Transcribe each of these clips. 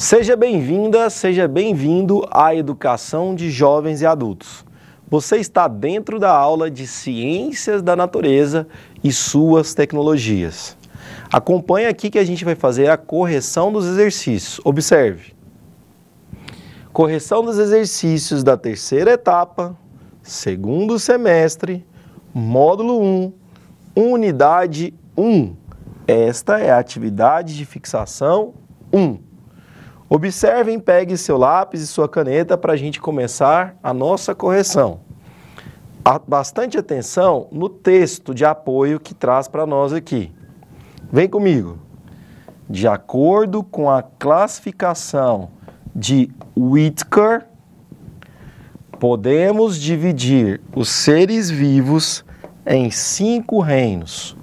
Seja bem-vinda, seja bem-vindo à educação de jovens e adultos. Você está dentro da aula de Ciências da Natureza e suas tecnologias. Acompanhe aqui que a gente vai fazer a correção dos exercícios. Observe. Correção dos exercícios da terceira etapa, segundo semestre, módulo 1, unidade 1. Esta é a atividade de fixação 1. Observem, pegue seu lápis e sua caneta para a gente começar a nossa correção. Bastante atenção no texto de apoio que traz para nós aqui. Vem comigo. De acordo com a classificação de Whittaker, podemos dividir os seres vivos em 5 reinos,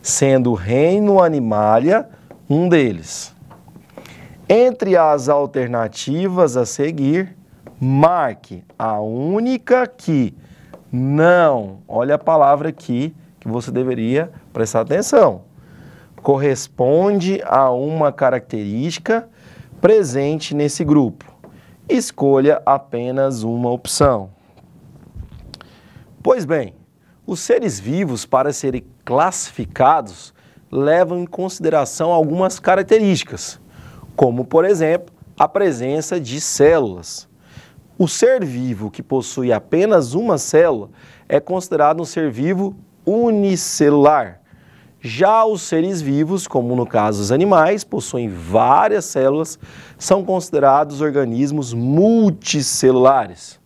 sendo o reino Animalia um deles. Entre as alternativas a seguir, marque a única que não, olha a palavra aqui que você deveria prestar atenção, corresponde a uma característica presente nesse grupo. Escolha apenas uma opção. Pois bem, os seres vivos, para serem classificados, levam em consideração algumas características, como, por exemplo, a presença de células. O ser vivo que possui apenas uma célula é considerado um ser vivo unicelular. Já os seres vivos, como no caso dos animais, possuem várias células, são considerados organismos multicelulares.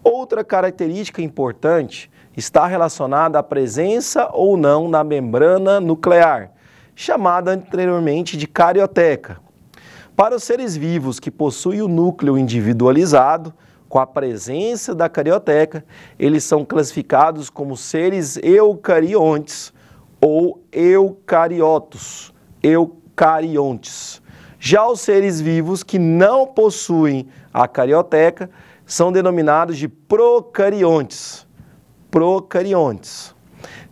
Outra característica importante está relacionada à presença ou não na membrana nuclear, chamada anteriormente de carioteca. Para os seres vivos que possuem o núcleo individualizado, com a presença da carioteca, eles são classificados como seres eucariontes ou eucariotos, eucariontes. Já os seres vivos que não possuem a carioteca são denominados de procariontes, procariontes.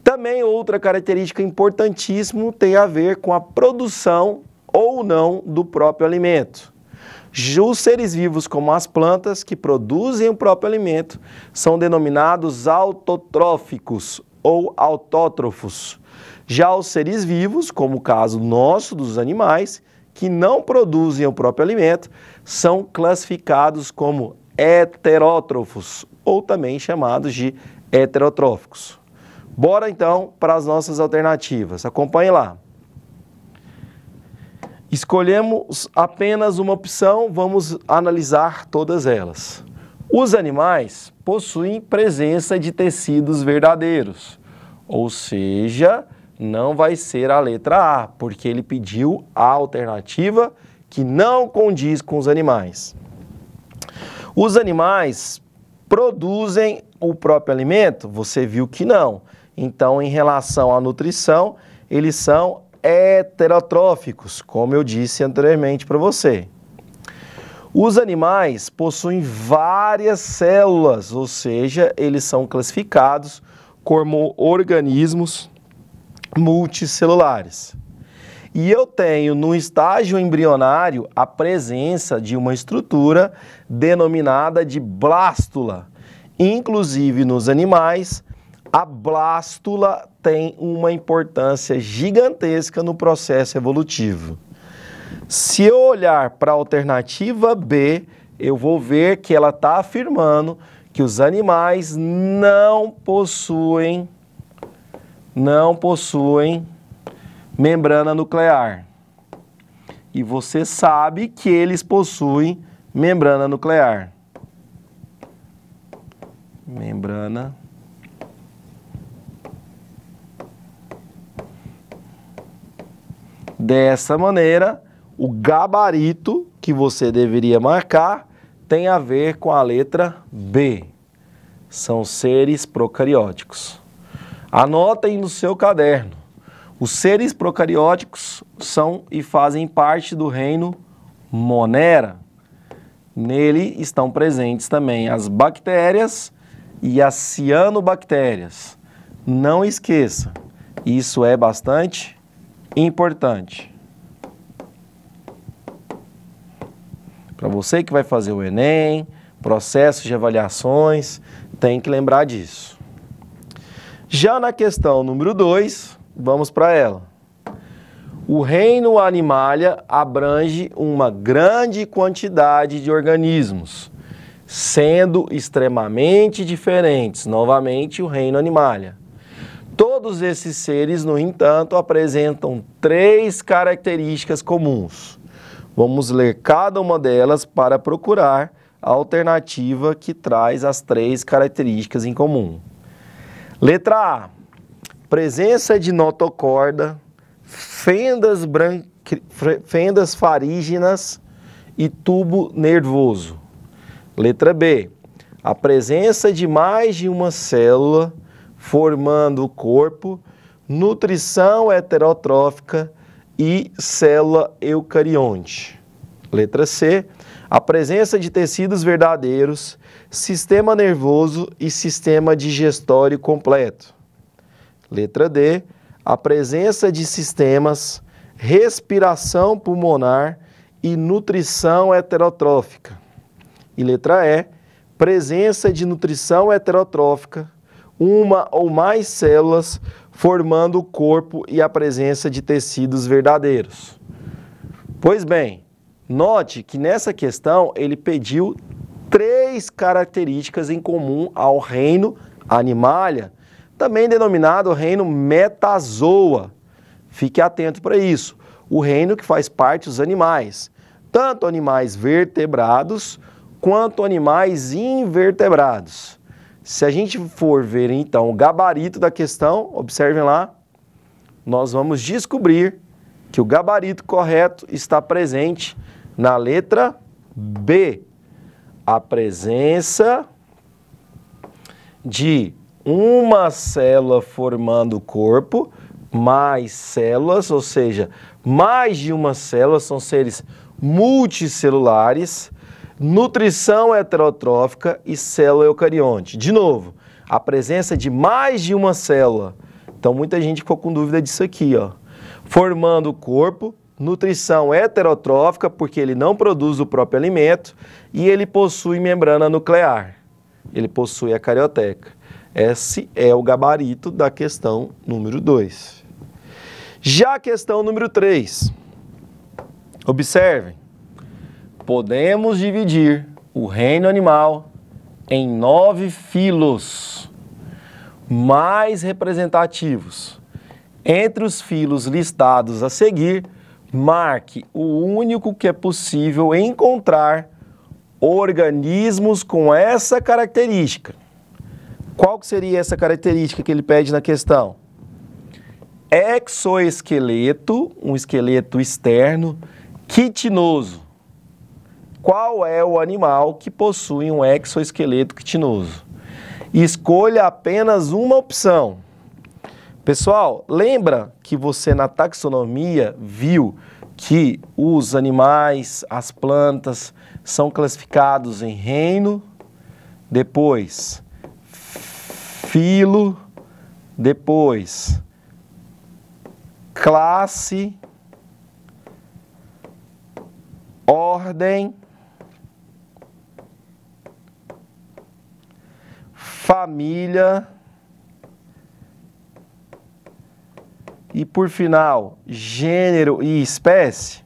Também outra característica importantíssima tem a ver com a produção ou não do próprio alimento. Os seres vivos, como as plantas, que produzem o próprio alimento, são denominados autotróficos ou autótrofos. Já os seres vivos, como o caso nosso dos animais, que não produzem o próprio alimento, são classificados como heterótrofos, ou também chamados de heterotróficos. Bora então para as nossas alternativas. Acompanhe lá. Escolhemos apenas uma opção, vamos analisar todas elas. Os animais possuem presença de tecidos verdadeiros, ou seja, não vai ser a letra A, porque ele pediu a alternativa que não condiz com os animais. Os animais produzem o próprio alimento? Você viu que não. Então, em relação à nutrição, eles são heterotróficos, como eu disse anteriormente para você. Os animais possuem várias células, ou seja, eles são classificados como organismos multicelulares. E eu tenho no estágio embrionário a presença de uma estrutura denominada de blástula. Inclusive nos animais, a blástula tem uma importância gigantesca no processo evolutivo. Se eu olhar para a alternativa B, eu vou ver que ela está afirmando que os animais não possuem membrana nuclear. E você sabe que eles possuem membrana nuclear. Membrana. Dessa maneira, o gabarito que você deveria marcar tem a ver com a letra B. São seres procarióticos. Anotem no seu caderno. Os seres procarióticos são e fazem parte do reino Monera. Nele estão presentes também as bactérias e as cianobactérias. Não esqueça, isso é bastante importante. Para você que vai fazer o Enem, processo de avaliações, tem que lembrar disso. Já na questão número 2, vamos para ela. O reino Animalia abrange uma grande quantidade de organismos, sendo extremamente diferentes. Novamente, o reino Animalia. Todos esses seres, no entanto, apresentam 3 características comuns. Vamos ler cada uma delas para procurar a alternativa que traz as 3 características em comum. Letra A. Presença de notocorda, fendas farígenas e tubo nervoso. Letra B. A presença de mais de uma célula formando o corpo, nutrição heterotrófica e célula eucarionte. Letra C. A presença de tecidos verdadeiros, sistema nervoso e sistema digestório completo. Letra D. A presença de sistemas, respiração pulmonar e nutrição heterotrófica. E letra E. Presença de nutrição heterotrófica, uma ou mais células formando o corpo e a presença de tecidos verdadeiros. Pois bem, note que nessa questão ele pediu 3 características em comum ao reino Animalia, também denominado reino Metazoa. Fique atento para isso. O reino que faz parte dos animais, tanto animais vertebrados quanto animais invertebrados. Se a gente for ver então o gabarito da questão, observem lá, nós vamos descobrir que o gabarito correto está presente na letra B. A presença de uma célula formando o corpo, mais células, ou seja, mais de uma célula, são seres multicelulares, nutrição heterotrófica e célula eucarionte. De novo, a presença de mais de uma célula. Então, muita gente ficou com dúvida disso aqui, ó. Formando o corpo, nutrição heterotrófica, porque ele não produz o próprio alimento, e ele possui membrana nuclear. Ele possui a carioteca. Esse é o gabarito da questão número 2. Já a questão número 3. Observem. Podemos dividir o reino animal em 9 filos mais representativos. Entre os filos listados a seguir, marque o único que é possível encontrar organismos com essa característica. Qual que seria essa característica que ele pede na questão? Exoesqueleto, um esqueleto externo, quitinoso. Qual é o animal que possui um exoesqueleto quitinoso? Escolha apenas uma opção. Pessoal, lembra que você na taxonomia viu que os animais, as plantas, são classificados em reino, depois filo, depois classe, ordem, família e, por final, gênero e espécie.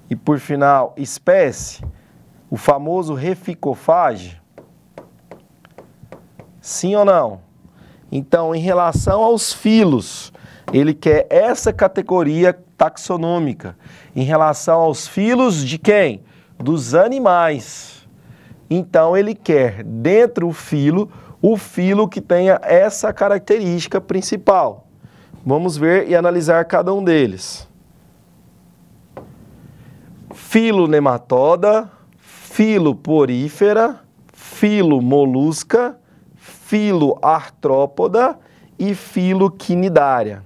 E, por final, espécie, o famoso reficofage. Sim ou não? Então, em relação aos filos, ele quer essa categoria taxonômica. Em relação aos filos de quem? Dos animais. Então, ele quer, dentro do filo, o filo que tenha essa característica principal. Vamos ver e analisar cada um deles. Filo nematoda, filo porífera, filo molusca, filo artrópoda e filo quinidária.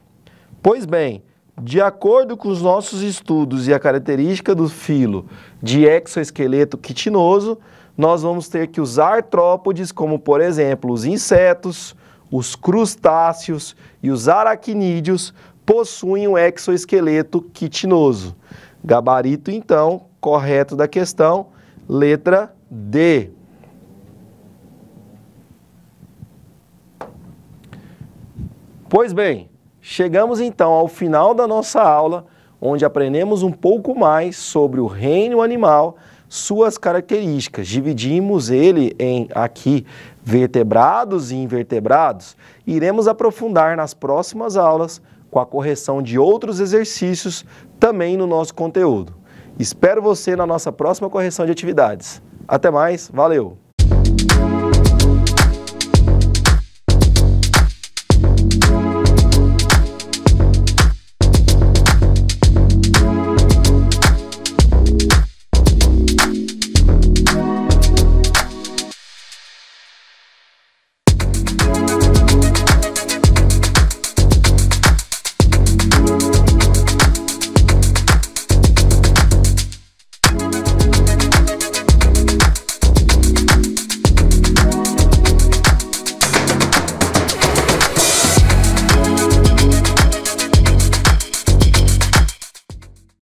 Pois bem, de acordo com os nossos estudos e a característica do filo de exoesqueleto quitinoso, nós vamos ter que os artrópodes, como por exemplo os insetos, os crustáceos e os aracnídeos, possuem um exoesqueleto quitinoso. Gabarito, então, correto da questão, letra D. Pois bem, chegamos então ao final da nossa aula, onde aprendemos um pouco mais sobre o reino animal, suas características. Dividimos ele em aqui vertebrados e invertebrados. Iremos aprofundar nas próximas aulas com a correção de outros exercícios também no nosso conteúdo. Espero você na nossa próxima correção de atividades. Até mais, valeu!